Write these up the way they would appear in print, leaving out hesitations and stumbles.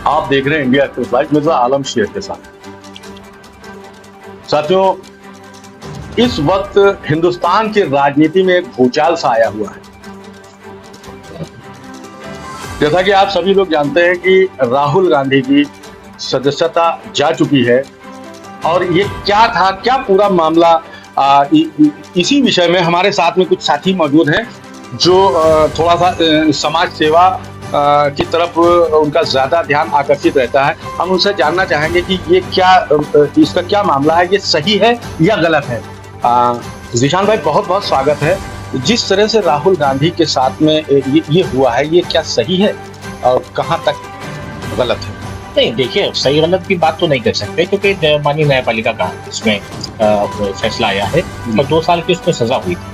आप देख रहे हैं इंडिया एक्सप्रेस लाइव मिर्जा आलम शेर के साथ। साथियों, इस वक्त हिंदुस्तान की राजनीति में एक भूचाल सा आया हुआ है। जैसा कि आप सभी लोग जानते हैं कि राहुल गांधी की सदस्यता जा चुकी है और ये क्या था, क्या पूरा मामला, इसी विषय में हमारे साथ में कुछ साथी मौजूद हैं जो थोड़ा सा समाज सेवा की तरफ उनका ज्यादा ध्यान आकर्षित रहता है। हम उनसे जानना चाहेंगे कि ये क्या, इसका क्या मामला है, ये सही है या गलत है। जिशान भाई, बहुत बहुत स्वागत है। जिस तरह से राहुल गांधी के साथ में ये हुआ है, ये क्या सही है और कहाँ तक गलत है? नहीं, देखिए, सही गलत की बात तो नहीं कर सकते क्योंकि माननीय न्यायपालिका का इसमें फैसला आया है और 2 साल की उसमें सजा हुई थी।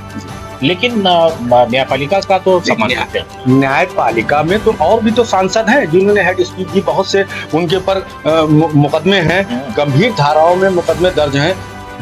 लेकिन न्यायपालिका का तो सम्मान करते हैं। न्यायपालिका में तो और भी तो सांसद हैं जिन्होंने हेड स्पीच की, बहुत से उनके ऊपर मुकदमे हैं, गंभीर धाराओं में मुकदमे दर्ज हैं,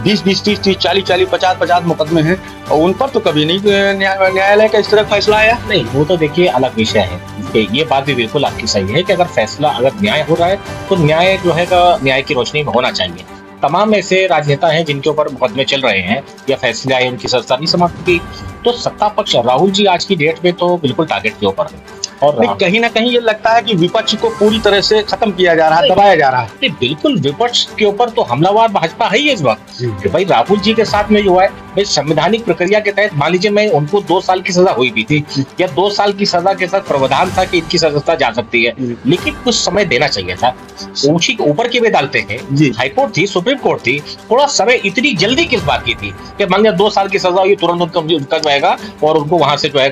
20, 30, 40, 50 मुकदमे हैं और उन पर तो कभी नहीं न्यायालय का इस तरह फैसला आया। नहीं, वो तो देखिए अलग विषय है कि ये बात भी बिल्कुल आपकी सही है कि अगर फैसला, अगर न्याय हो रहा है तो न्याय जो है न्याय की रोशनी में होना चाहिए। तमाम ऐसे राजनेता हैं जिनके ऊपर मुकदमे चल रहे हैं या फैसले आए, उनकी सजा नहीं समाप्त की, तो सत्ता पक्ष राहुल जी आज की डेट में तो बिल्कुल टारगेट के ऊपर है। और कहीं ना कहीं ये लगता है कि विपक्ष को पूरी तरह से खत्म किया जा रहा है, दबाया जा रहा है। नहीं, बिल्कुल विपक्ष के ऊपर तो हमलावर भाजपा है ही इस वक्त कि भाई राहुल जी के साथ में जो है, भाई संवैधानिक प्रक्रिया के तहत मान लीजिए मैं उनको 2 साल की सजा हुई भी थी या 2 साल की सजा के साथ प्रावधान था कि इनकी सजा जा सकती है, लेकिन कुछ समय देना चाहिए था। ऊंची ऊपर की भी डालते हैं, हाईकोर्ट थी, सुप्रीम कोर्ट थी, थोड़ा समय इतनी जल्दी किस बात की थी कि मान लिया 2 साल की सजा हुई, तुरंत उनका जाएगा और उनको वहां से जो है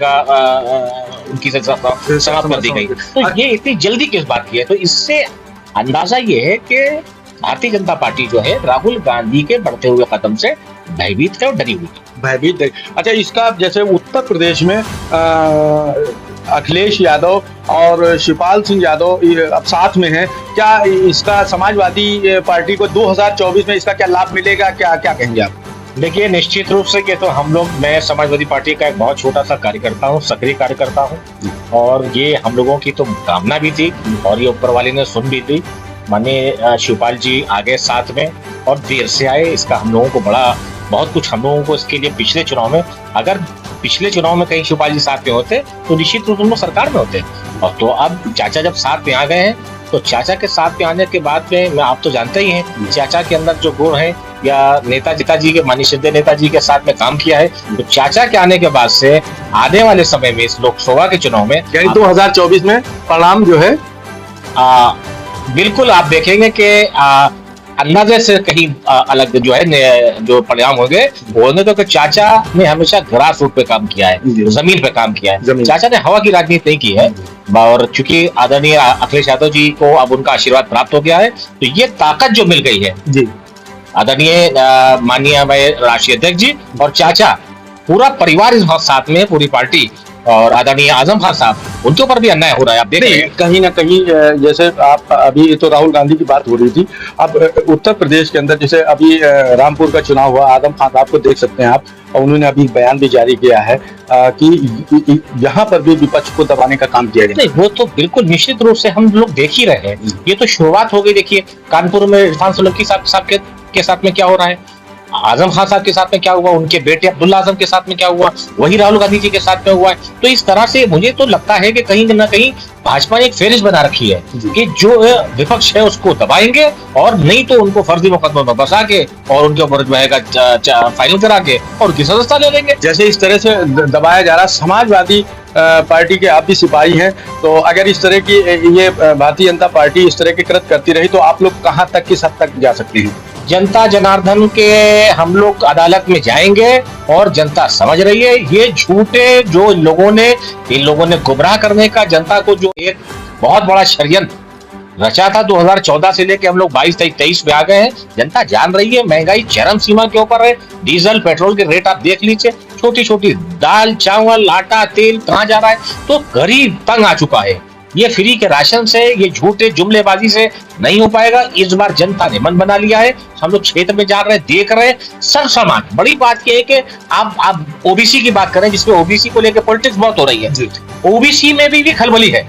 उनकी सजा समाप्त कर दी गई। तो ये इतनी जल्दी किस बात की है? तो इससे अंदाजा ये है कि भारतीय जनता पार्टी जो है राहुल गांधी के बढ़ते हुए कदम से भयभीत है और डरी हुई है। भयभीत है। अच्छा, इसका जैसे उत्तर प्रदेश में अखिलेश यादव और शिवपाल सिंह यादव अब साथ में हैं, क्या इसका समाजवादी पार्टी को 2024 में इसका क्या लाभ मिलेगा, क्या कहेंगे आप? देखिए, निश्चित रूप से कि तो हम लोग, मैं समाजवादी पार्टी का एक बहुत छोटा सा कार्यकर्ता हूँ, सक्रिय कार्यकर्ता हूँ और ये हम लोगों की तो कामना भी थी और ये ऊपर वाले ने सुन भी दी। माननीय शिवपाल जी आगे साथ में और देर से आए, इसका हम लोगों को बहुत कुछ हम लोगों को इसके लिए पिछले चुनाव में, अगर पिछले चुनाव में कहीं शिवपाल जी साथ में होते तो निश्चित रूप से हम लोग सरकार में होते। और तो अब चाचा जब साथ में आ गए हैं तो चाचा के साथ में आने के बाद में, आप तो जानते ही हैं चाचा के अंदर जो गुण है, या नेताजी के, माननीय श्रद्धेय नेताजी के साथ में काम किया है, तो चाचा के आने के बाद से आने वाले समय में इस लोकसभा के चुनाव में, यानी 2024 में परिणाम जो है बिल्कुल आप देखेंगे कि अंदाजे से कहीं अलग जो है जो परिणाम होंगे तो चाचा ने हमेशा ग्रास रूट पे काम किया है, जमीन पे काम किया है। चाचा ने हवा की राजनीति नहीं की है और चूंकि आदरणीय अखिलेश यादव जी को अब उनका आशीर्वाद प्राप्त हो गया है, तो ये ताकत जो मिल गई है जी, आदरणीय माननीय राष्ट्रीय अध्यक्ष जी और चाचा, पूरा परिवार इस साथ में, पूरी पार्टी और आदरणीय आजम खान साहब, उनके ऊपर भी अन्याय हो रहा है। आप देख रहे हैं कहीं ना कहीं, जैसे आप अभी तो राहुल गांधी की बात हो रही थी, अब उत्तर प्रदेश के अंदर जैसे अभी रामपुर का चुनाव हुआ, आजम खान साहब को देख सकते हैं आप, और उन्होंने अभी बयान भी जारी किया है कि यहाँ पर भी विपक्ष को दबाने का काम किया गया। नहीं, वो तो बिल्कुल निश्चित रूप से हम लोग देख ही रहे हैं। ये तो शुरुआत हो गई। देखिए, कानपुर में इरफान सोलंकी साहब के साथ में क्या हो रहा है, आजम खान साहब के साथ में क्या हुआ, उनके बेटे अब्दुल्ला आजम के साथ में क्या हुआ, वही राहुल गांधी जी के साथ में हुआ है। तो इस तरह से मुझे तो लगता है कि कहीं ना कहीं भाजपा ने एक फहरिस्त बना रखी है कि जो विपक्ष है उसको दबाएंगे और नहीं तो उनको फर्जी मुकदमों में फंसा के और उनके ऊपर फाइनल करा के और उनकी सदस्यता ले लेंगे। जैसे इस तरह से दबाया जा रहा, समाजवादी पार्टी के आप भी सिपाही हैं, तो अगर इस तरह की ये भारतीय जनता पार्टी इस तरह की कृत्य करती रही तो आप लोग कहाँ तक, किस हद तक जा सकते हैं? जनता जनार्दन के हम लोग अदालत में जाएंगे और जनता समझ रही है ये झूठे जो इन लोगों ने गुमराह करने का, जनता को जो एक बहुत बड़ा षड्यंत्र रचा था 2014 से लेके हम लोग 22-23 में आ गए हैं। जनता जान रही है, महंगाई चरम सीमा के ऊपर है, डीजल पेट्रोल के रेट आप देख लीजिए, छोटी छोटी दाल चावल आटा तेल कहाँ जा रहा है, तो गरीब तंग आ चुका है। ये फ्री के राशन से, ये झूठे जुमलेबाजी से नहीं हो पाएगा। इस बार जनता ने मन बना लिया है। हम लोग क्षेत्र में जा रहे हैं, देख रहे हैं, सब समाज। बड़ी बात यह है कि आप ओबीसी की बात करें, जिसमें ओबीसी को लेकर पॉलिटिक्स बहुत हो रही है। ओबीसी में भी खलबली है,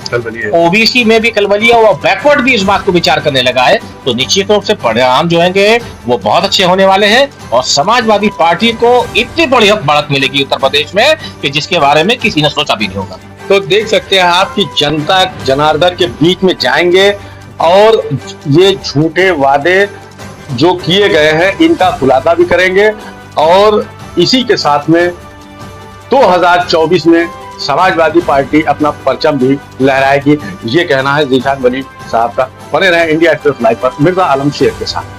ओबीसी में भी खलबली है, और बैकवर्ड भी इस बात को विचार करने लगा है। तो निश्चित रूप से परिणाम जो हैं वो बहुत अच्छे होने वाले हैं, और समाजवादी पार्टी को इतनी बड़ी बढ़त मिलेगी उत्तर प्रदेश में कि जिसके बारे में किसी ने सोचा भी नहीं होगा। तो देख सकते हैं आप कि जनता जनार्दन के बीच में जाएंगे और ये झूठे वादे जो किए गए हैं इनका खुलासा भी करेंगे, और इसी के साथ में 2024 में समाजवादी पार्टी अपना परचम भी लहराएगी। ये कहना है जीशान वली साहब का। बने रहे इंडिया एक्सप्रेस लाइव पर मिर्जा आलम शेर के साथ।